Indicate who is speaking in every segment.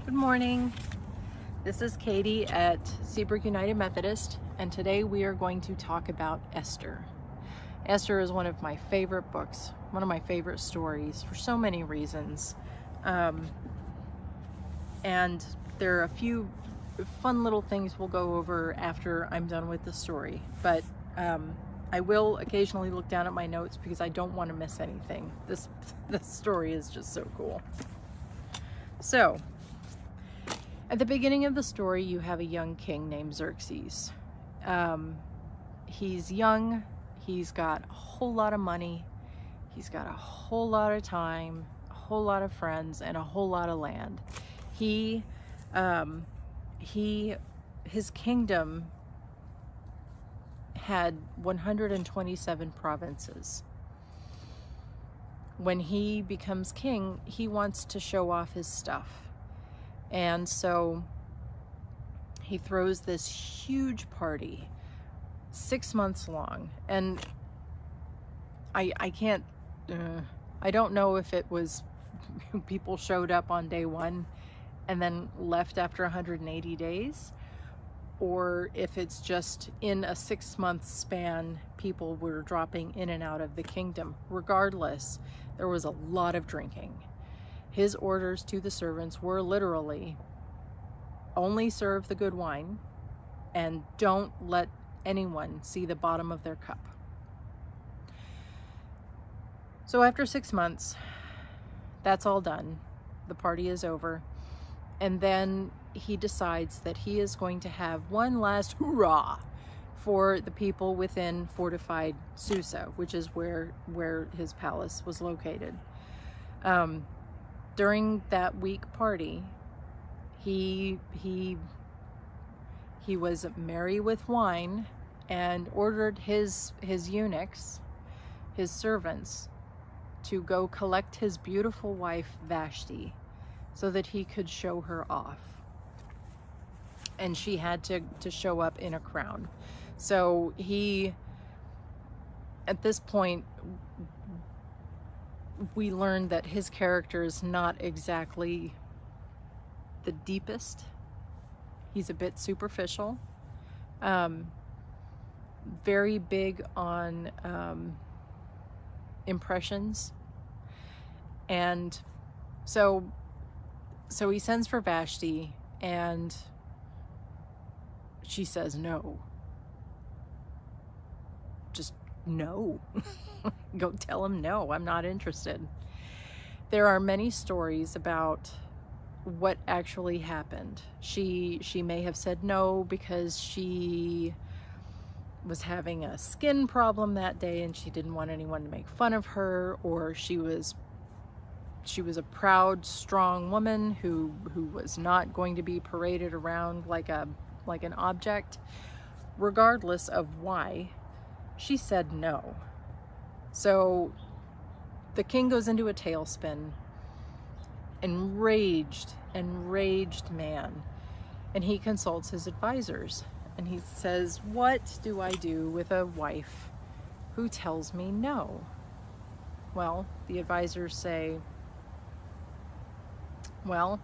Speaker 1: Good morning. This is Katie at Seabrook United Methodist, and today we are going to talk about Esther. Esther is one of my favorite books, one of my favorite stories for so many reasons. And there are a few fun little things we'll go over after I'm done with the story, but I will occasionally look down at my notes because I don't want to miss anything. This story is just so cool. So, at the beginning of the story, you have a young king named Xerxes. He's young, he's got a whole lot of money, he's got a whole lot of time, a whole lot of friends, and a whole lot of land. His kingdom had 127 provinces. When he becomes king, he wants to show off his stuff. And so he throws this huge party, 6 months long. And I don't know if it was people showed up on day one and then left after 180 days, or if it's just in a 6-month span, people were dropping in and out of the kingdom. Regardless, there was a lot of drinking. His orders to the servants were literally, only serve the good wine and don't let anyone see the bottom of their cup. So after 6 months, that's all done. The party is over. And then he decides that he is going to have one last hurrah for the people within fortified Susa, which is where his palace was located. During that week party, he was merry with wine and ordered his eunuchs, his servants, to go collect his beautiful wife Vashti so that he could show her off. And she had to show up in a crown. So at this point, we learned that his character is not exactly the deepest. He's a bit superficial, very big on impressions. And so he sends for Vashti, and she says no. Just no. Go tell him no, I'm not interested. There are many stories about what actually happened. She may have said no because she was having a skin problem that day and she didn't want anyone to make fun of her, or she was a proud, strong woman who was not going to be paraded around like an object. Regardless of why, she said no. So the king goes into a tailspin, enraged man, and he consults his advisors, and he says, what do I do with a wife who tells me no? Well, the advisors say, well,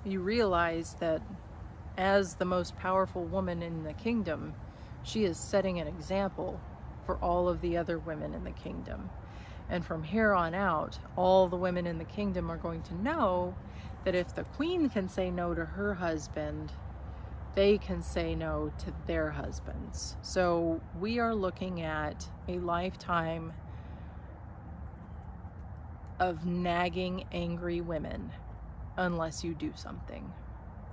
Speaker 1: you realize that as the most powerful woman in the kingdom, she is setting an example for all of the other women in the kingdom. And from here on out, all the women in the kingdom are going to know that if the queen can say no to her husband, they can say no to their husbands. So we are looking at a lifetime of nagging, angry women unless you do something.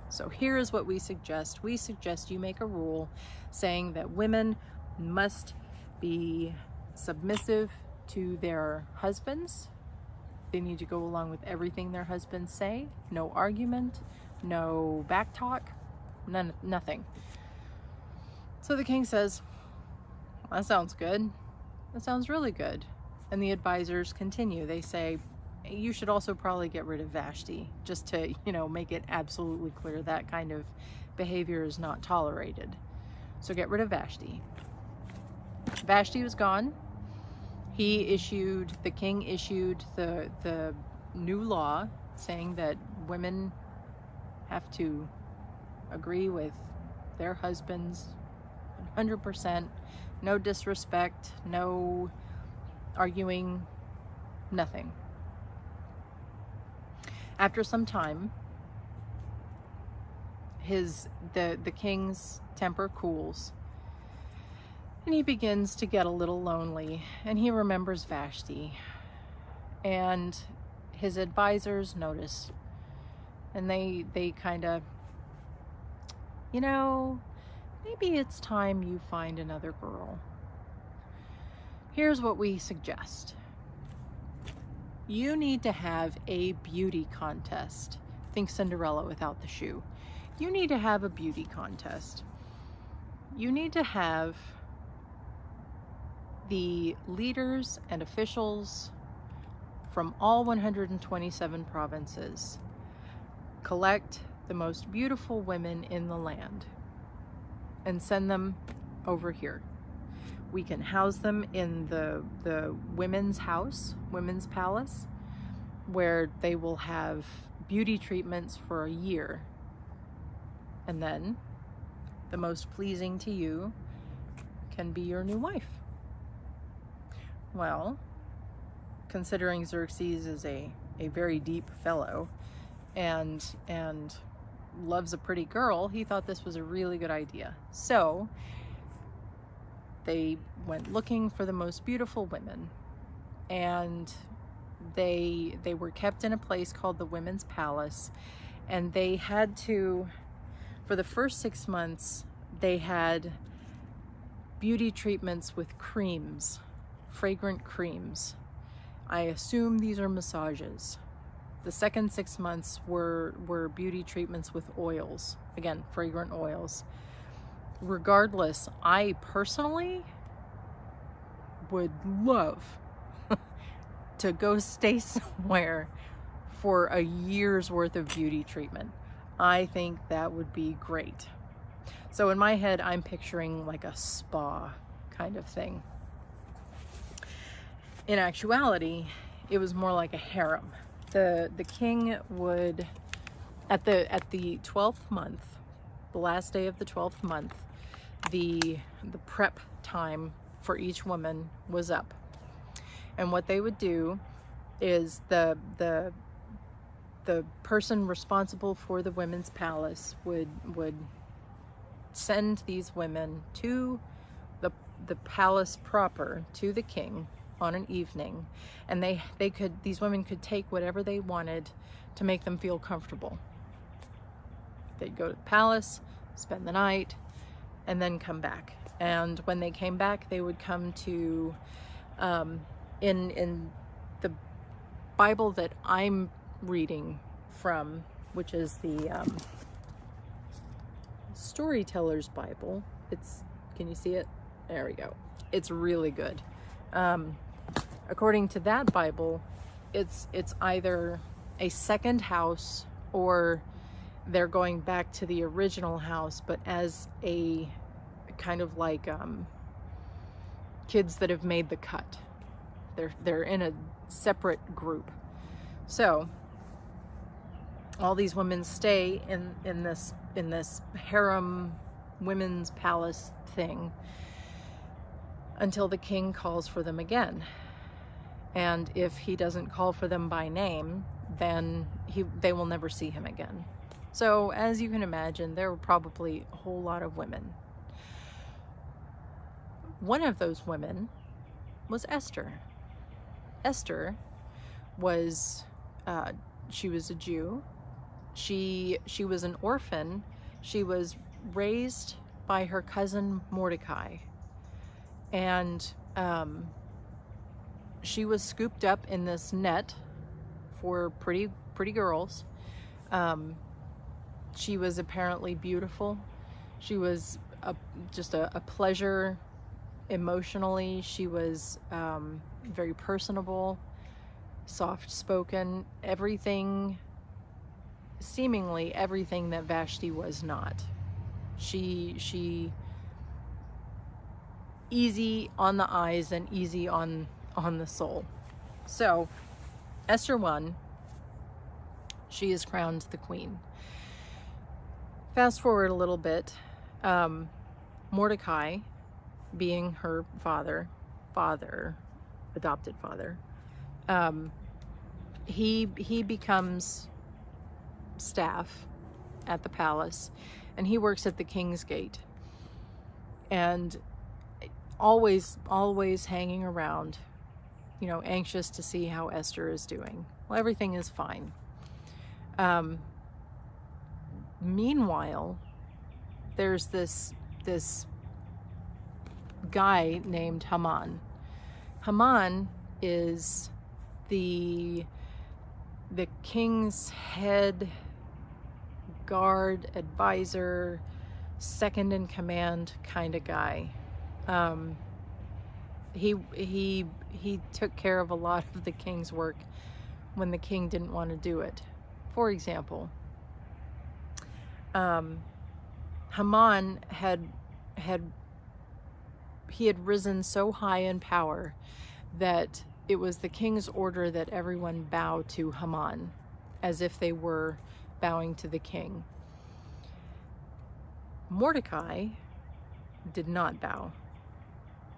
Speaker 1: So here is what we suggest. We suggest you make a rule saying that women must be submissive to their husbands. They need to go along with everything their husbands say. No argument, no back talk, nothing. So the king says, that sounds good. That sounds really good. And the advisors continue. They say, you should also probably get rid of Vashti, just to, make it absolutely clear that kind of behavior is not tolerated. So get rid of Vashti. Vashti was gone. The king issued the new law saying that women have to agree with their husbands 100%. No disrespect, no arguing, nothing. After some time, the king's temper cools, and he begins to get a little lonely, and he remembers Vashti, and his advisors notice, and they kind of, maybe it's time you find another girl. Here's what we suggest. You need to have a beauty contest. Think Cinderella without the shoe. You need to have a beauty contest. You need to have the leaders and officials from all 127 provinces collect the most beautiful women in the land and send them over here. We can house them in the women's house, women's palace, where they will have beauty treatments for a year. And then the most pleasing to you can be your new wife. Well, considering Xerxes is a very deep fellow and loves a pretty girl, he thought this was a really good idea. So they went looking for the most beautiful women, and they were kept in a place called the Women's Palace, and they had to, for the first 6 months, they had beauty treatments with creams, fragrant creams. I assume these are massages. The second 6 months were beauty treatments with oils, again, fragrant oils. Regardless, I personally would love to go stay somewhere for a year's worth of beauty treatment. I think that would be great. So in my head, I'm picturing like a spa kind of thing. In actuality, it was more like a harem. The king would, at the 12th month, the last day of the 12th month, the prep time for each woman was up. And what they would do is the person responsible for the women's palace would send these women to the palace proper, to the king, on an evening, and these women could take whatever they wanted to make them feel comfortable. They'd go to the palace, spend the night, and then come back. And when they came back, they would come to, in the Bible that I'm reading from, which is the Storyteller's Bible. Can you see it? There we go. It's really good. According to that Bible, it's either a second house or they're going back to the original house, but as a kind of like kids that have made the cut. They're in a separate group. So all these women stay in this harem women's palace thing until the king calls for them again. And if he doesn't call for them by name, then they will never see him again. So as you can imagine, there were probably a whole lot of women. One of those women was Esther. Esther was, she was a Jew. She was an orphan. She was raised by her cousin Mordecai. And she was scooped up in this net for pretty girls. She was apparently beautiful. She was just a pleasure emotionally. She was very personable, soft-spoken, seemingly everything that Vashti was not. She easy on the eyes and easy on the soul. So Esther 1, she is crowned the queen. Fast forward a little bit. Mordecai, being her adopted father, he becomes staff at the palace, and he works at the King's Gate, and always hanging around, you know, anxious to see how Esther is doing. Well, everything is fine. Meanwhile, there's this guy named Haman. Haman is the king's head guard, advisor, second in command kind of guy. He took care of a lot of the king's work when the king didn't want to do it. For example, Haman had risen so high in power that it was the king's order that everyone bow to Haman as if they were bowing to the king. Mordecai did not bow.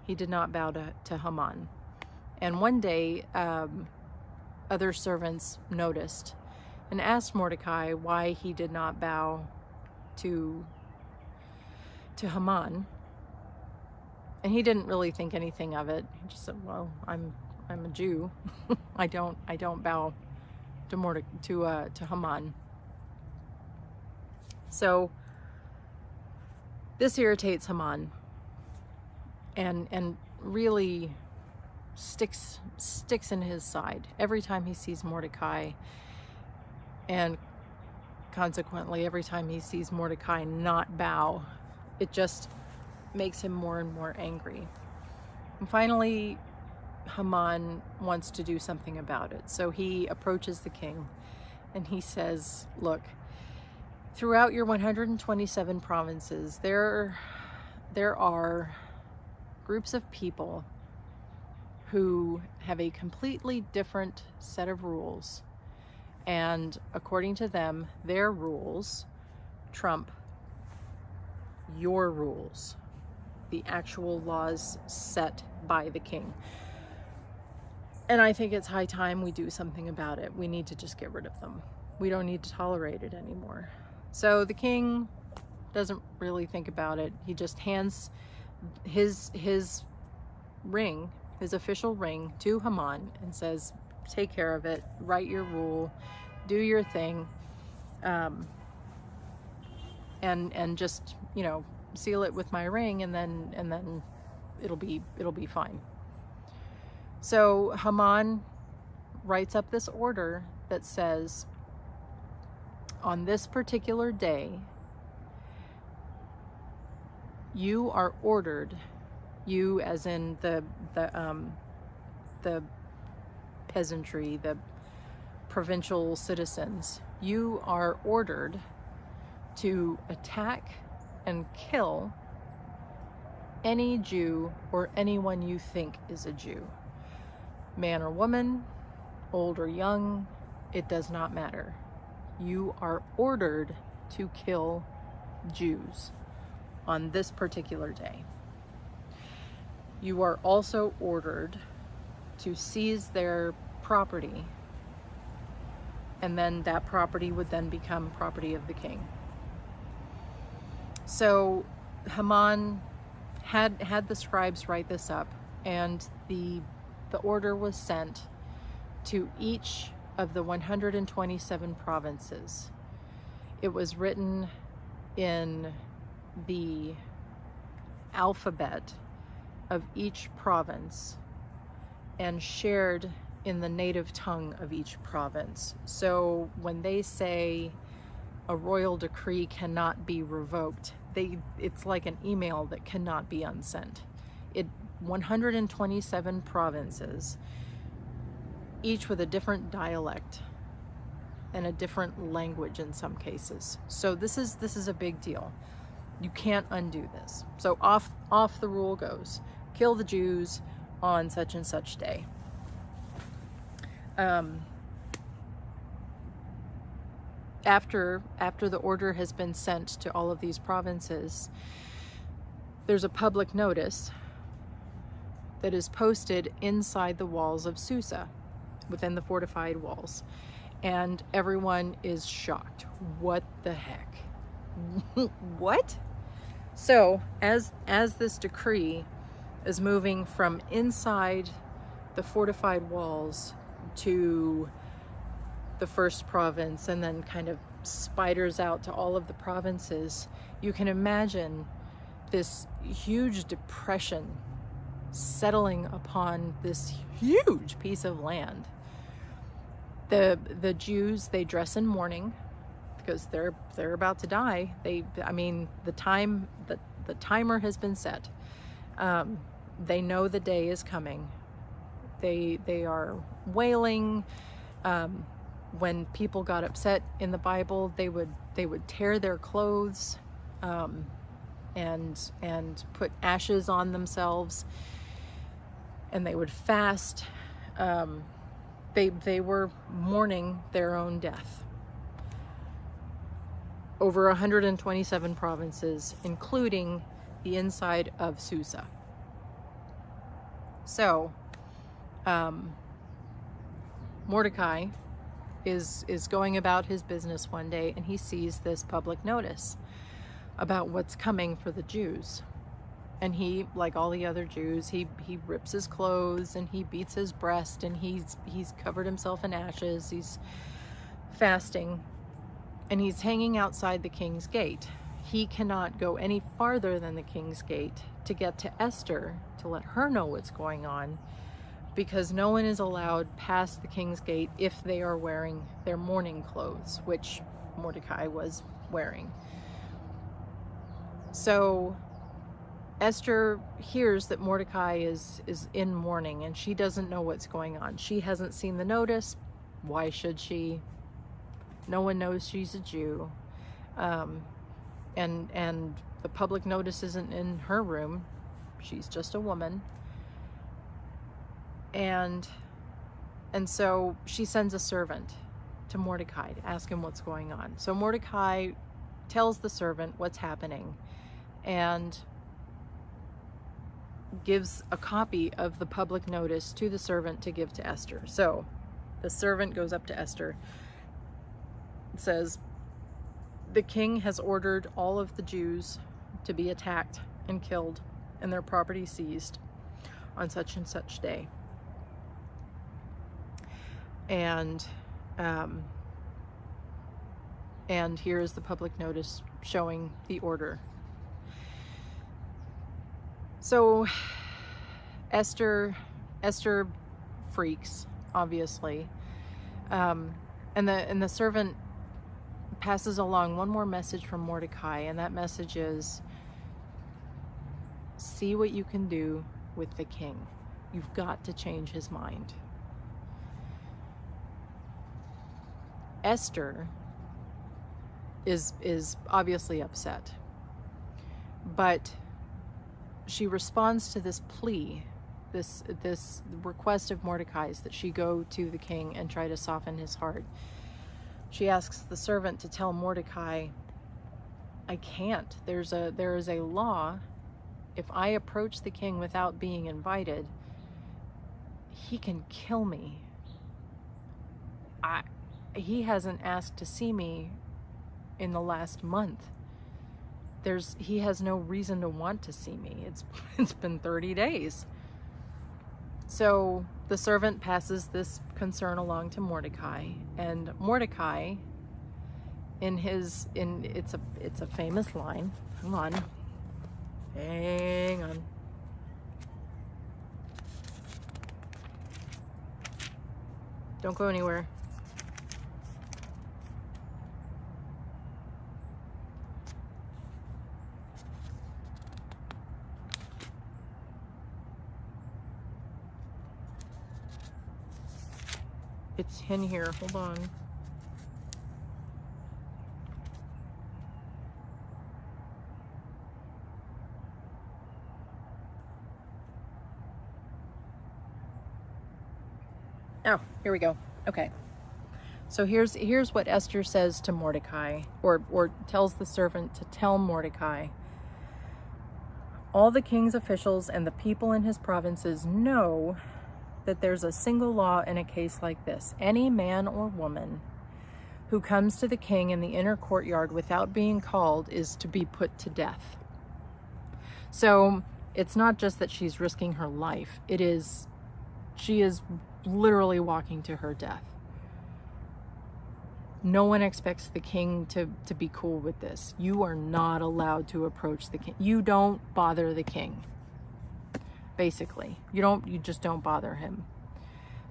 Speaker 1: He did not bow to Haman. And one day, other servants noticed and asked Mordecai why he did not bow to Haman. And he didn't really think anything of it. He just said, "Well, I'm a Jew. I don't bow to Haman." So this irritates Haman, and really sticks in his side every time he sees Mordecai, and consequently every time he sees Mordecai not bow, it just makes him more and more angry. And finally, Haman wants to do something about it. So he approaches the king and he says, "Look, throughout your 127 provinces, there are groups of people who have a completely different set of rules. And according to them, their rules trump your rules, the actual laws set by the king. And I think it's high time we do something about it. We need to just get rid of them. We don't need to tolerate it anymore." So the king doesn't really think about it. He just hands his ring, his official ring, to Haman and says, "Take care of it, write your rule, do your thing, and just, you know, seal it with my ring, and then it'll be fine." So Haman writes up this order that says, on this particular day, you are ordered, you as in the peasantry, the provincial citizens, you are ordered to attack and kill any Jew or anyone you think is a Jew. Man or woman, old or young, it does not matter. You are ordered to kill Jews on this particular day. You are also ordered to seize their property, and then that property would then become property of the king. So Haman had the scribes write this up, and the order was sent to each of the 127 provinces. It was written in the alphabet of each province and shared in the native tongue of each province. So when they say a royal decree cannot be revoked, it's like an email that cannot be unsent. 127 provinces, each with a different dialect and a different language in some cases. So this is a big deal. You can't undo this. So off the rule goes. Kill the Jews on such and such day. after the order has been sent to all of these provinces, there's a public notice that is posted inside the walls of Susa, within the fortified walls, and everyone is shocked. What the heck? What? So as this decree is moving from inside the fortified walls to the first province, and then kind of spiders out to all of the provinces, you can imagine this huge depression settling upon this huge piece of land. The Jews, they dress in mourning because they're about to die. The timer has been set. They know the day is coming. They are wailing. When people got upset in the Bible, they would tear their clothes and put ashes on themselves, and they would fast. They were mourning their own death. Over 127 provinces, including the inside of Susa. So, Mordecai is going about his business one day, and he sees this public notice about what's coming for the Jews. And he, like all the other Jews, he rips his clothes and he beats his breast, and he's covered himself in ashes. He's fasting, and he's hanging outside the king's gate. He cannot go any farther than the king's gate to get to Esther to let her know what's going on, because no one is allowed past the king's gate if they are wearing their mourning clothes, which Mordecai was wearing. So Esther hears that Mordecai is in mourning, and she doesn't know what's going on. She hasn't seen the notice. Why should she? No one knows she's a Jew. And the public notice isn't in her room. She's just a woman. And so she sends a servant to Mordecai to ask him what's going on. So Mordecai tells the servant what's happening and gives a copy of the public notice to the servant to give to Esther. So the servant goes up to Esther. It says, "The king has ordered all of the Jews to be attacked and killed and their property seized on such and such day." And here is the public notice showing the order. So Esther freaks, obviously, and the servant passes along one more message from Mordecai, and that message is, see what you can do with the king. You've got to change his mind. Esther is obviously upset, but she responds to this plea, this request of Mordecai's, that she go to the king and try to soften his heart. She asks the servant to tell Mordecai, I can't. There is a law. If I approach the king without being invited, he can kill me. He hasn't asked to see me in the last month. He has no reason to want to see me. It's been 30 days. So the servant passes this concern along to Mordecai, and Mordecai, it's a famous line. Hang on. Don't go anywhere. It's in here. Hold on. Oh, here we go. Okay. So here's what Esther says to Mordecai, or tells the servant to tell Mordecai. All the king's officials and the people in his provinces know that there's a single law in a case like this. Any man or woman who comes to the king in the inner courtyard without being called is to be put to death. So it's not just that she's risking her life. She is literally walking to her death. No one expects the king to be cool with this. You are not allowed to approach the king. You don't bother the king. Basically, you just don't bother him.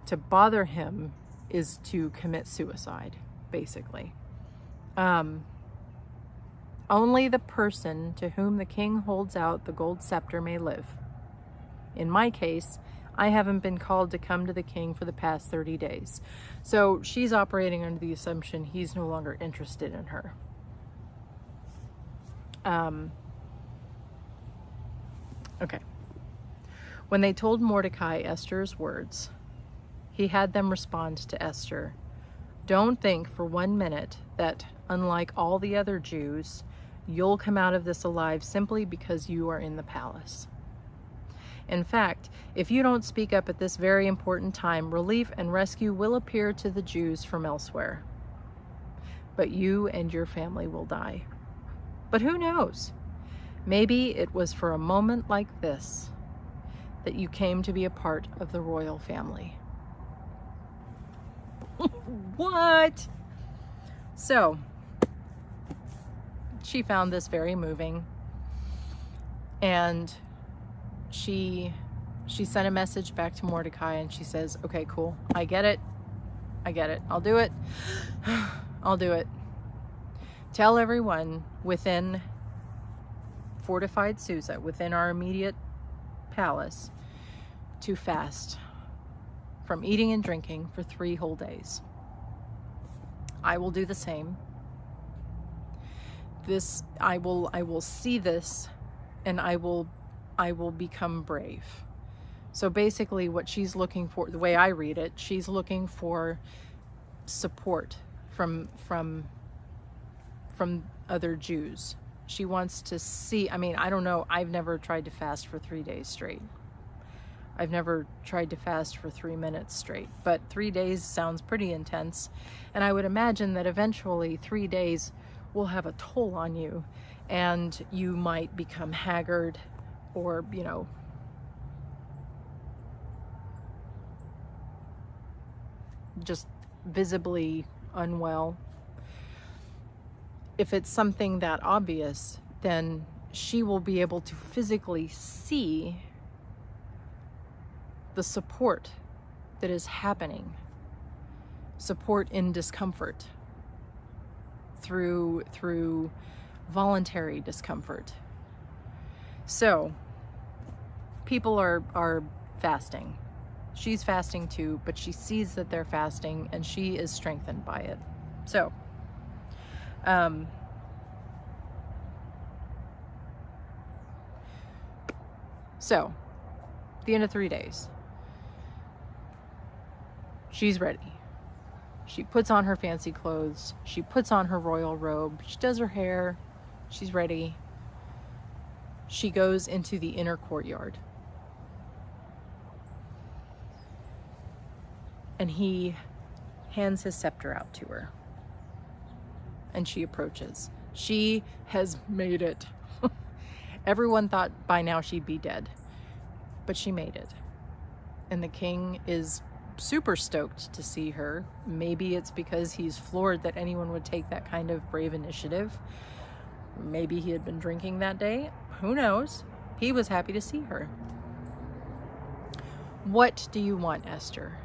Speaker 1: To bother him is to commit suicide, basically. Only the person to whom the king holds out the gold scepter may live. In my case, I haven't been called to come to the king for the past 30 days. So she's operating under the assumption he's no longer interested in her. Okay. When they told Mordecai Esther's words, he had them respond to Esther, "Don't think for 1 minute that, unlike all the other Jews, you'll come out of this alive simply because you are in the palace. In fact, if you don't speak up at this very important time, relief and rescue will appear to the Jews from elsewhere. But you and your family will die. But who knows? Maybe it was for a moment like this that you came to be a part of the royal family." What? So, she found this very moving, and she sent a message back to Mordecai, and she says, "Okay, cool. I get it. I'll do it. I'll do it. Tell everyone within fortified Susa, within our immediate palace, to fast from eating and drinking for 3 whole days. I will do the same. I will see this, and I will become brave." So basically what she's looking for, the way I read it, she's looking for support from other Jews. She wants to see, I don't know, I've never tried to fast for 3 days straight. I've never tried to fast for 3 minutes straight, but 3 days sounds pretty intense. And I would imagine that eventually 3 days will have a toll on you, and you might become haggard, or, just visibly unwell. If it's something that obvious, then she will be able to physically see the support that is happening, support in discomfort, through voluntary discomfort. So people are fasting. She's fasting too, but she sees that they're fasting, and she is strengthened by it. So the end of 3 days, she's ready. She puts on her fancy clothes. She puts on her royal robe. She does her hair. She's ready. She goes into the inner courtyard. And he hands his scepter out to her. And she approaches. She has made it. Everyone thought by now she'd be dead. But she made it. And the king is super stoked to see her. Maybe it's because he's floored that anyone would take that kind of brave initiative. Maybe he had been drinking that day. Who knows? He was happy to see her. "What do you want, Esther?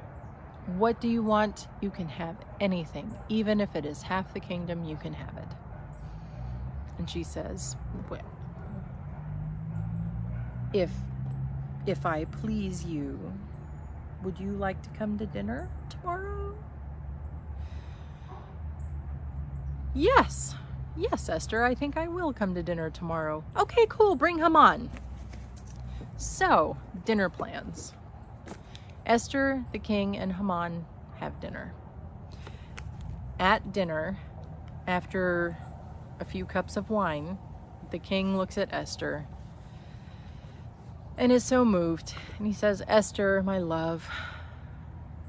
Speaker 1: What do you want? You can have anything. Even if it is half the kingdom, you can have it." And she says, "Well, if I please you, would you like to come to dinner tomorrow?" Yes, Esther, I think I will come to dinner tomorrow." "Okay, cool, bring him on." So, dinner plans. Esther, the king, and Haman have dinner. At dinner, after a few cups of wine, the king looks at Esther and is so moved. And he says, Esther, my love,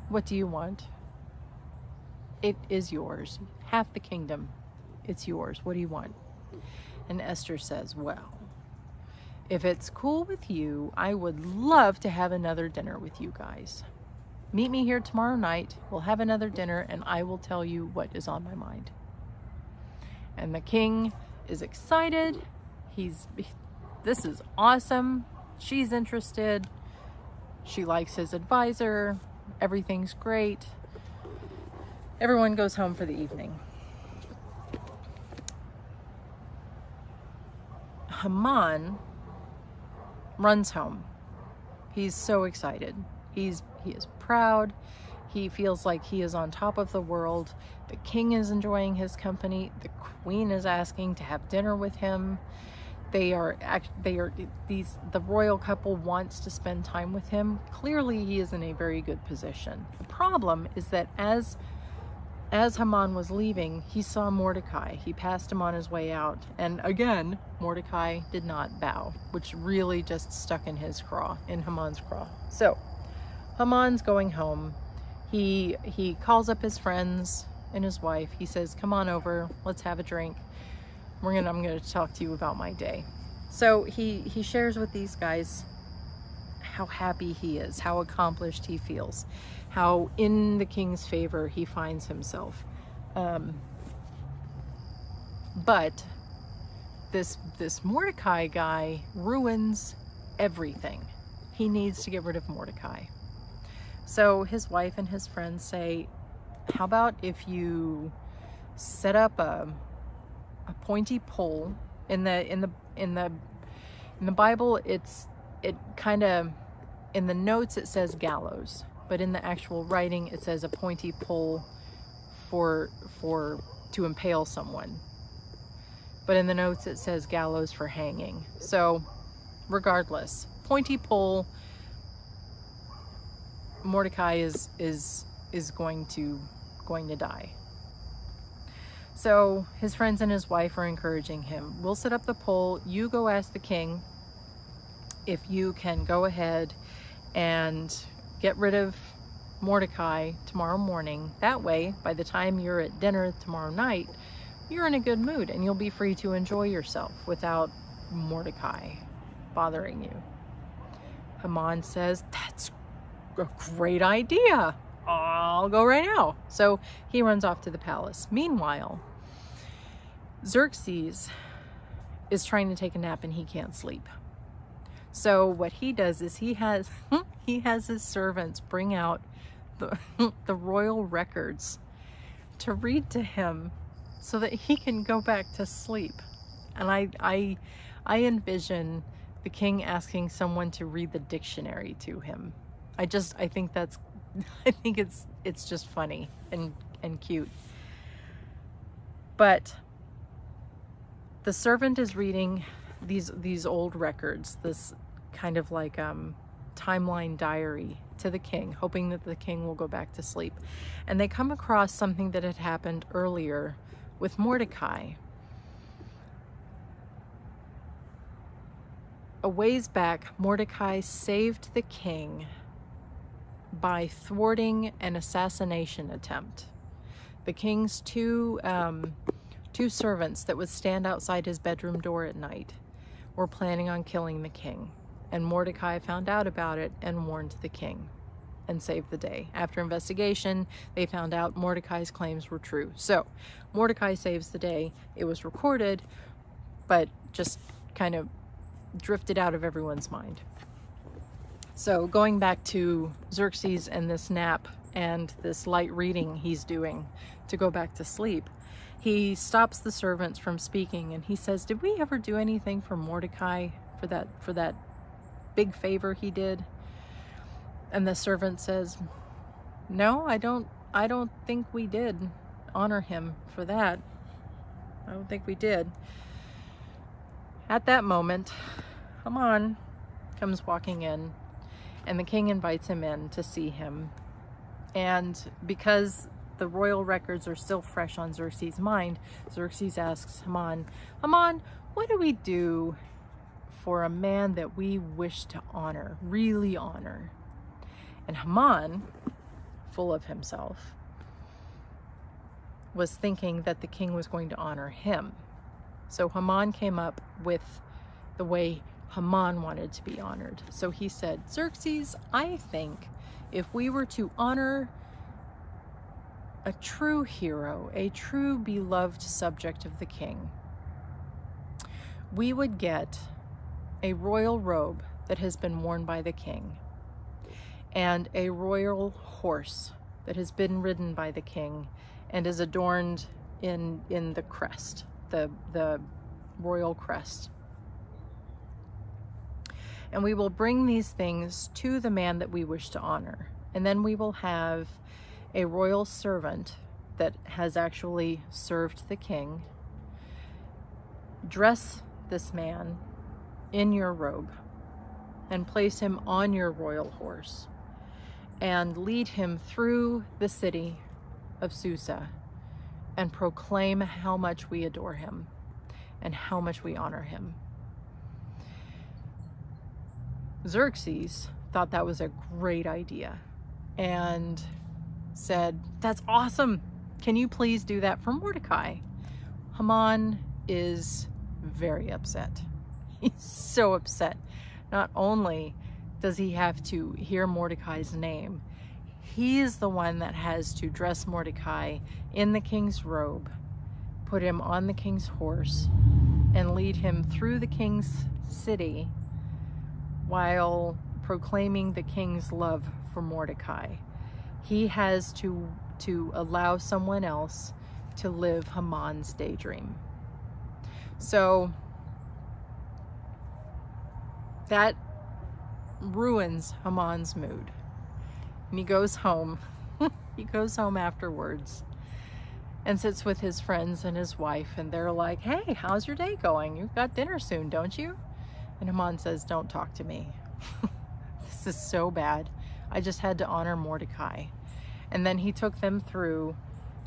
Speaker 1: what do you want? It is yours. Half the kingdom, it's yours. What do you want? And Esther says, well, if it's cool with you, I would love to have another dinner with you guys. Meet me here tomorrow night. We'll have another dinner and I will tell you what is on my mind. And the king is excited. This is awesome. She's interested. She likes his advisor. Everything's great. Everyone goes home for the evening. Haman runs home. He's so excited. He is proud. He feels like he is on top of the world. The king is enjoying his company. The queen is asking to have dinner with him. The royal couple wants to spend time with him. Clearly, he is in a very good position. The problem is that as Haman was leaving, he saw Mordecai. He passed him on his way out. And again, Mordecai did not bow, which really just stuck in Haman's craw. So Haman's going home. He calls up his friends and his wife. He says, come on over, let's have a drink. I'm gonna talk to you about my day. So he shares with these guys how happy he is, how accomplished he feels, how in the king's favor he finds himself. But this Mordecai guy ruins everything. He needs to get rid of Mordecai. So his wife and his friends say, how about if you set up a pointy pole in the Bible, it kind of, in the notes it says gallows, but in the actual writing it says a pointy pole to impale someone. But in the notes it says gallows for hanging. So regardless, pointy pole, Mordecai is going to die. So his friends and his wife are encouraging him. We'll set up the pole. You go ask the king if you can go ahead and get rid of Mordecai tomorrow morning. That way, by the time you're at dinner tomorrow night, you're in a good mood and you'll be free to enjoy yourself without Mordecai bothering you. Haman says, that's a great idea. I'll go right now. So he runs off to the palace. Meanwhile, Xerxes is trying to take a nap and he can't sleep. So what he does is he has his servants bring out the royal records to read to him so that he can go back to sleep. And I envision the king asking someone to read the dictionary to him. I think it's just funny and cute. But the servant is reading these old records, this kind of like timeline diary to the king, hoping that the king will go back to sleep. And they come across something that had happened earlier with Mordecai. A ways back, Mordecai saved the king by thwarting an assassination attempt. The king's two servants that would stand outside his bedroom door at night were planning on killing the king, and Mordecai found out about it and warned the king and saved the day. After investigation, they found out Mordecai's claims were true. So Mordecai saves the day. It was recorded, but just kind of drifted out of everyone's mind. So going back to Xerxes and this nap and this light reading he's doing to go back to sleep, he stops the servants from speaking and he says, did we ever do anything for Mordecai for that big favor he did? And the servant says, no, I don't think we did honor him for that. I don't think we did. At that moment, Haman comes walking in, and the king invites him in to see him. And because the royal records are still fresh on Xerxes' mind, Xerxes asks Haman, Haman, what do we do for a man that we wish to honor, really honor? And Haman, full of himself, was thinking that the king was going to honor him. So Haman came up with the way Haman wanted to be honored. So he said, Xerxes, I think if we were to honor a true hero, a true beloved subject of the king, we would get a royal robe that has been worn by the king, and a royal horse that has been ridden by the king and is adorned in the crest, the royal crest. And we will bring these things to the man that we wish to honor. And then we will have a royal servant that has actually served the king dress this man in your robe and place him on your royal horse and lead him through the city of Susa and proclaim how much we adore him and how much we honor him. Xerxes thought that was a great idea and said, that's awesome. Can you please do that for Mordecai? Haman is very upset. He's so upset. Not only does he have to hear Mordecai's name, he is the one that has to dress Mordecai in the king's robe, put him on the king's horse, and lead him through the king's city while proclaiming the king's love for Mordecai. He has to allow someone else to live Haman's daydream. So that ruins Haman's mood. And he goes home. He goes home afterwards and sits with his friends and his wife, and they're like, hey, how's your day going? You've got dinner soon, don't you? And Haman says, don't talk to me. This is so bad. I just had to honor Mordecai. And then he took them through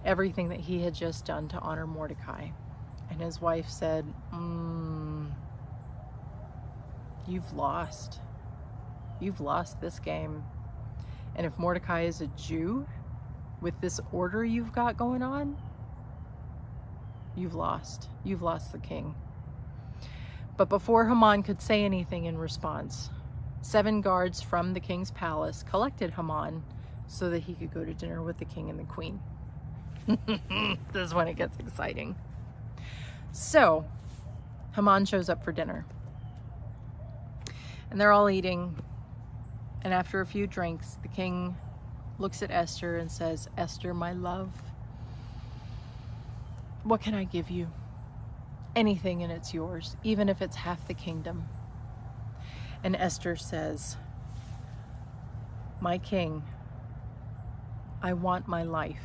Speaker 1: everything that he had just done to honor Mordecai. And his wife said, you've lost. You've lost this game. And if Mordecai is a Jew, with this order you've got going on, you've lost. You've lost the king. But before Haman could say anything in response, 7 guards from the king's palace collected Haman so that he could go to dinner with the king and the queen. This is when it gets exciting. So, Haman shows up for dinner. And they're all eating. And after a few drinks, the king looks at Esther and says, Esther, my love, what can I give you? Anything and it's yours, even if it's half the kingdom. And Esther says, my king, I want my life,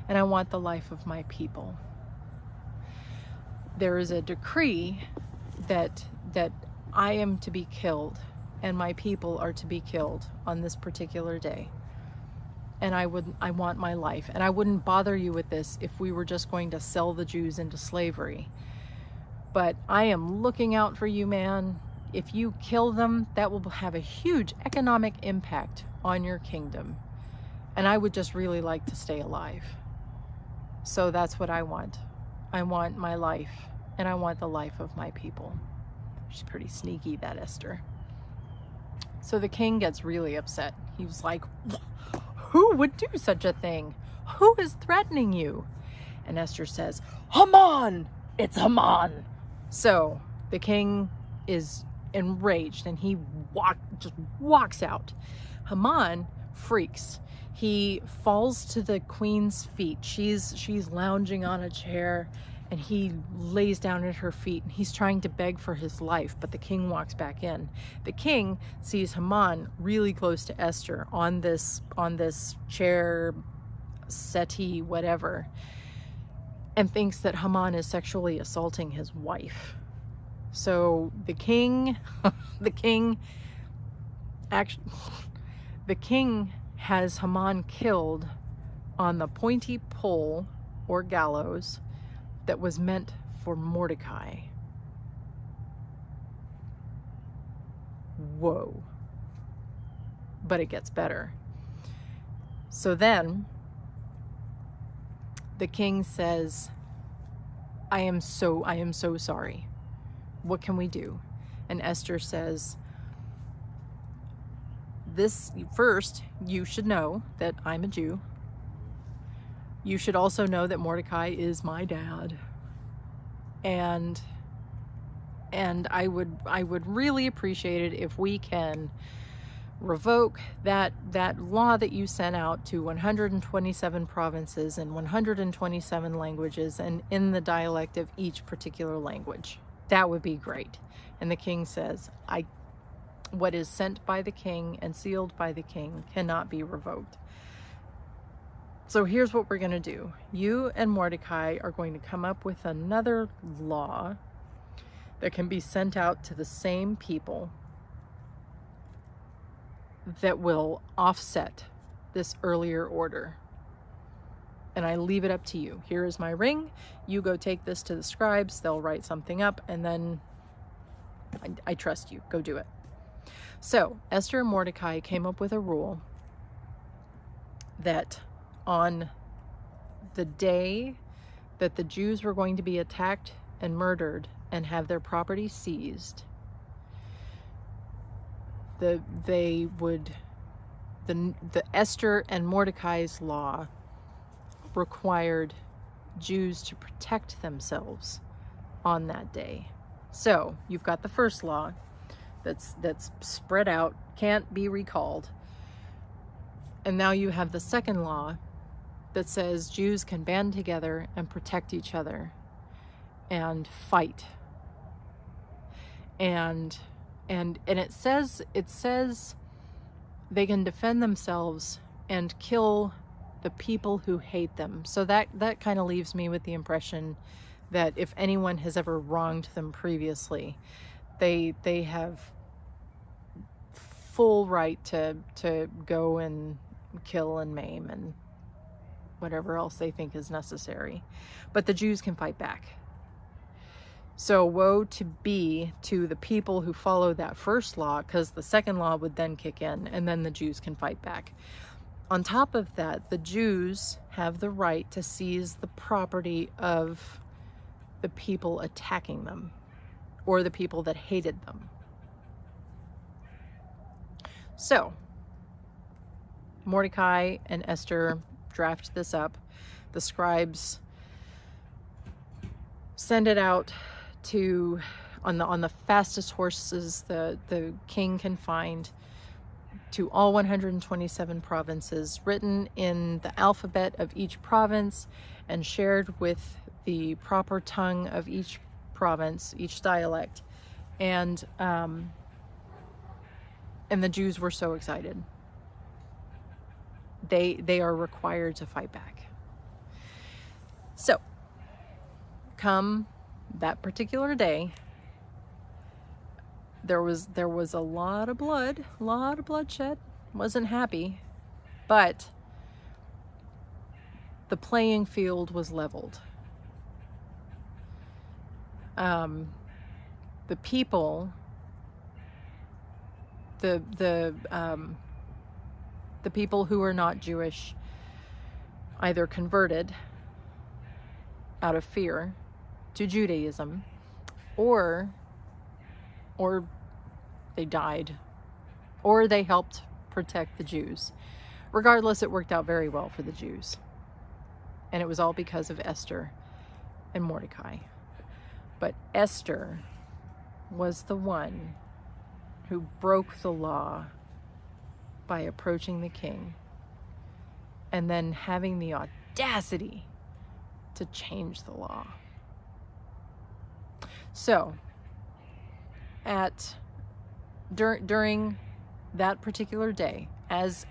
Speaker 1: and I want the life of my people. There is a decree that I am to be killed and my people are to be killed on this particular day. And I want my life. And I wouldn't bother you with this if we were just going to sell the Jews into slavery. But I am looking out for you, man. If you kill them, that will have a huge economic impact on your kingdom. And I would just really like to stay alive. So that's what I want. I want my life, and I want the life of my people. She's pretty sneaky, that Esther. So the king gets really upset. He was like, who would do such a thing? Who is threatening you? And Esther says, Haman! It's Haman! So the king is enraged and he just walks out. Haman freaks. He falls to the queen's feet. She's lounging on a chair, and he lays down at her feet, and he's trying to beg for his life, but the king walks back in. The king sees Haman really close to Esther on this chair, settee, whatever, and thinks that Haman is sexually assaulting his wife. So the king has Haman killed on the pointy pole or gallows that was meant for Mordecai. Whoa. But it gets better. So then the king says, I am so sorry. What can we do? And Esther says, first, you should know that I'm a Jew. You should also know that Mordecai is my dad. And I would really appreciate it if we can revoke that law that you sent out to 127 provinces and 127 languages and in the dialect of each particular language. That would be great. And the king says, what is sent by the king and sealed by the king cannot be revoked. So here's what we're going to do. You and Mordecai are going to come up with another law that can be sent out to the same people that will offset this earlier order. And I leave it up to you. Here is my ring. You go take this to the scribes. They'll write something up, and then I trust you. Go do it. So Esther and Mordecai came up with a rule that on the day that the Jews were going to be attacked and murdered and have their property seized, the Esther and Mordecai's law required Jews to protect themselves on that day. So you've got the first law that's spread out, can't be recalled. And now you have the second law that says Jews can band together and protect each other and fight. And it says they can defend themselves and kill the people who hate them. So that kind of leaves me with the impression that if anyone has ever wronged them previously, they have full right to go and kill and maim and whatever else they think is necessary. But the Jews can fight back. So woe be to the people who follow that first law, because the second law would then kick in, and then the Jews can fight back. On top of that, the Jews have the right to seize the property of the people attacking them, or the people that hated them. So Mordecai and Esther draft this up. The scribes send it out to on the fastest horses the king can find, to all 127 provinces, written in the alphabet of each province and shared with the proper tongue of each province, each dialect. And the Jews were so excited. They are required to fight back. So come that particular day, there was a lot of bloodshed. Wasn't happy, but the playing field was leveled. The people, the people who are not Jewish either converted out of fear to Judaism, or they died, or they helped protect the Jews. Regardless, it worked out very well for the Jews. And it was all because of Esther and Mordecai. But Esther was the one who broke the law by approaching the king and then having the audacity to change the law. So during that particular day, as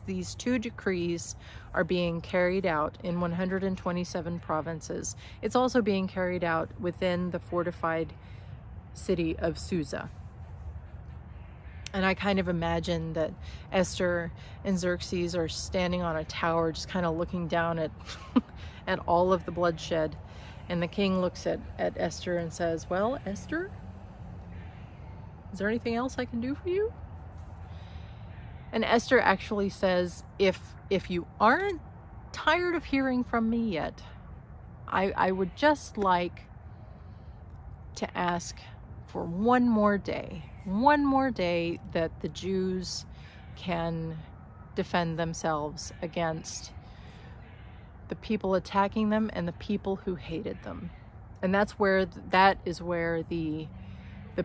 Speaker 1: these two decrees are being carried out in 127 provinces, it's also being carried out within the fortified city of Susa. And I kind of imagine that Esther and Xerxes are standing on a tower, just kind of looking down at at all of the bloodshed. And the king looks at Esther and says, "Well, Esther, is there anything else I can do for you?" And Esther actually says, if you aren't tired of hearing from me yet, I would just like to ask for one more day that the Jews can defend themselves against the people attacking them and the people who hated them. And that is where the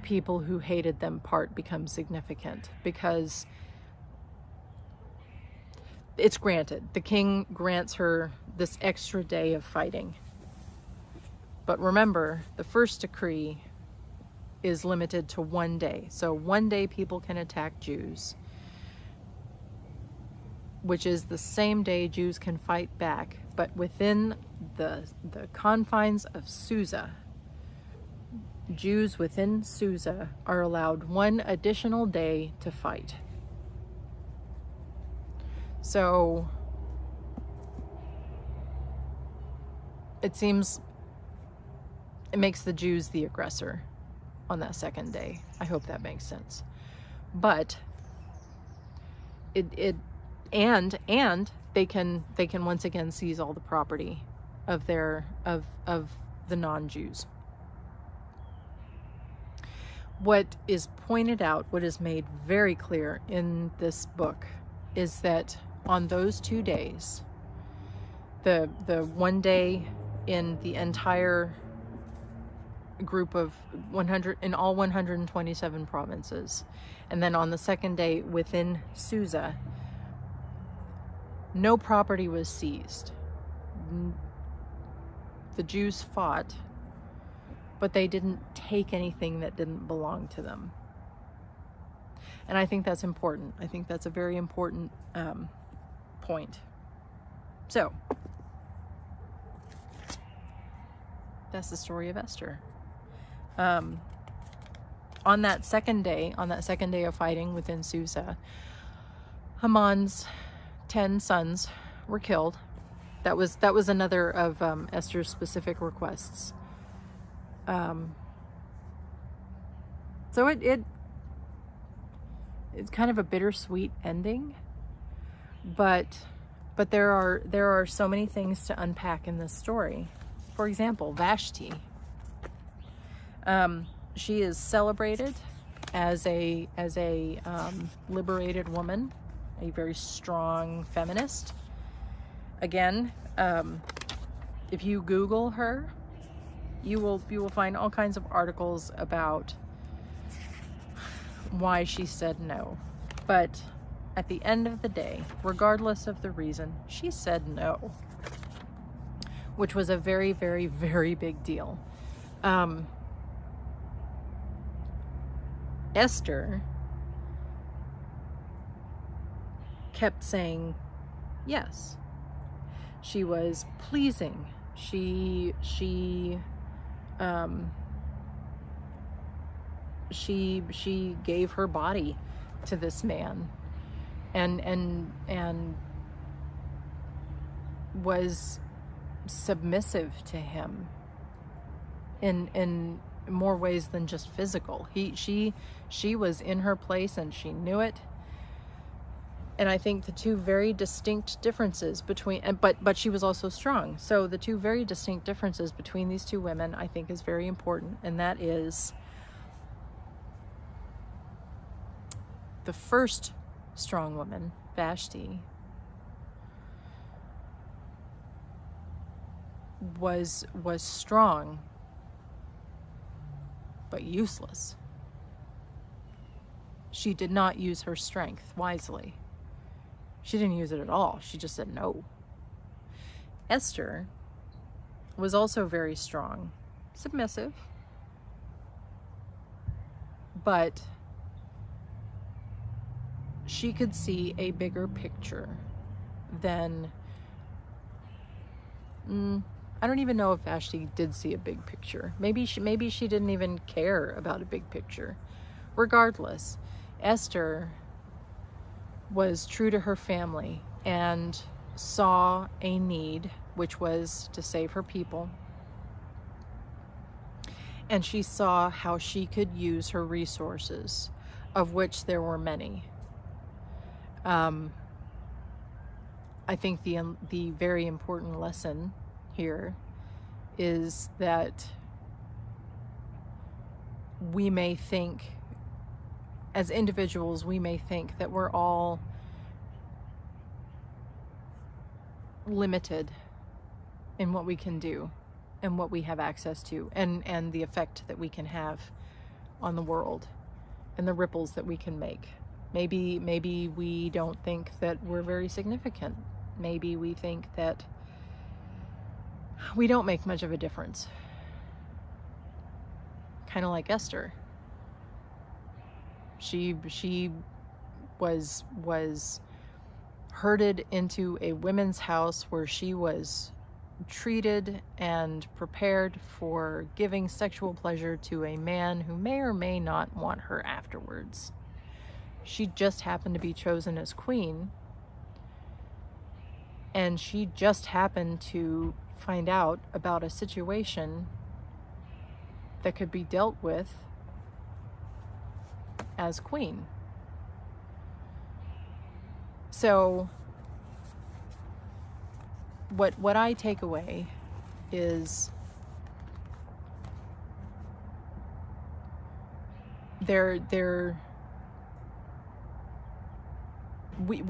Speaker 1: people who hated them part becomes significant, because it's granted. The king grants her this extra day of fighting. But remember, the first decree is limited to 1 day. So 1 day people can attack Jews, which is the same day Jews can fight back, but within the confines of Susa. Jews within Susa are allowed 1 additional day to fight. So it seems it makes the Jews the aggressor on that second day. I hope that makes sense. But and they can once again seize all the property of the non-Jews. What is pointed out, what is made very clear in this book, is that on those 2 days, the 1 day in the entire group of 100 in all 127 provinces, and then on the second day within Susa, no property was seized. The Jews fought, but they didn't take anything that didn't belong to them. And I think that's important. I think that's a very important point. So that's the story of Esther. On that second day of fighting within Susa, Haman's 10 sons were killed. That was another of Esther's specific requests. So it's kind of a bittersweet ending, but there are so many things to unpack in this story. For example, Vashti. She is celebrated as a liberated woman, a very strong feminist. Again, if you Google her, you will find all kinds of articles about why she said no. But at the end of the day, regardless of the reason, she said no, which was a very, very, very big deal. Esther kept saying yes. She was pleasing. She gave her body to this man and was submissive to him in more ways than just physical. She was in her place and she knew it. And I think the two very distinct differences between, but she was also strong. So the two very distinct differences between these two women, I think, is very important. And that is, the first strong woman, Vashti, was strong, but useless. She did not use her strength wisely. She didn't use it at all. She just said no. Esther was also very strong, submissive, but she could see a bigger picture than, I don't even know if Vashti did see a big picture. Maybe she didn't even care about a big picture. Regardless, Esther was true to her family and saw a need, which was to save her people. And she saw how she could use her resources, of which there were many. I think the very important lesson here is that we may think, as individuals, we may think that we're all limited in what we can do and what we have access to, and the effect that we can have on the world and the ripples that we can make. Maybe we don't think that we're very significant. Maybe we think that we don't make much of a difference. Kind of like Esther. She was herded into a women's house where she was treated and prepared for giving sexual pleasure to a man who may or may not want her afterwards. She just happened to be chosen as queen, and she just happened to find out about a situation that could be dealt with as queen. So what I take away is we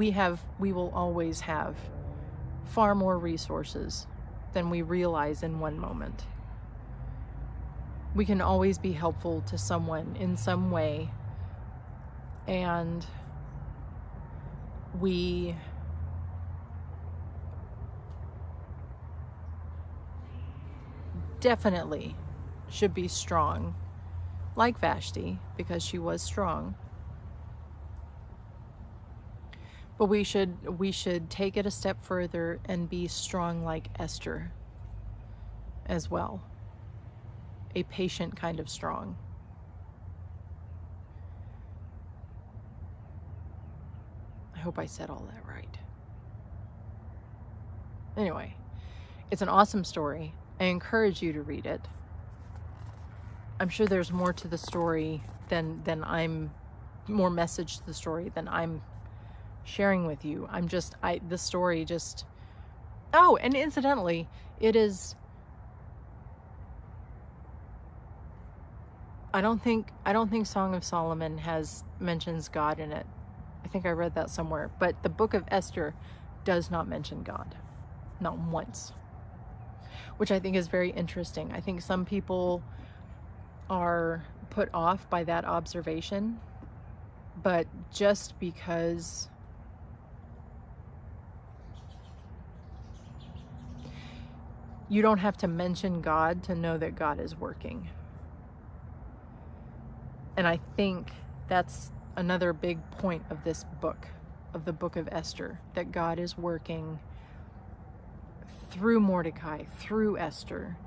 Speaker 1: will always have far more resources than we realize in one moment. We can always be helpful to someone in some way, and we definitely should be strong, like Vashti, because she was strong. But we should take it a step further and be strong like Esther as well. A patient kind of strong. I hope I said all that right. Anyway, it's an awesome story. I encourage you to read it. I'm sure there's more to the story than more message to the story than I'm sharing with you. The story just, oh, and incidentally, it is, I don't think Song of Solomon mentions God in it. I think I read that somewhere, but the book of Esther does not mention God. Not once. Which I think is very interesting. I think some people are put off by that observation, but just because you don't have to mention God to know that God is working. And I think that's another big point of this book, of the book of Esther, that God is working through Mordecai, through Esther,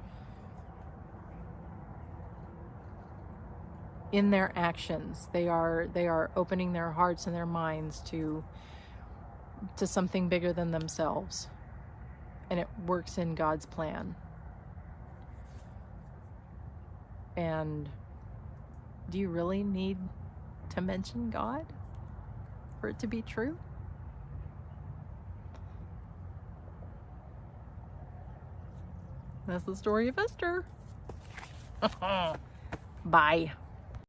Speaker 1: in their actions. They are opening their hearts and their minds to something bigger than themselves, and it works in God's plan. And do you really need to mention God for it to be true? That's the story of Esther. Bye.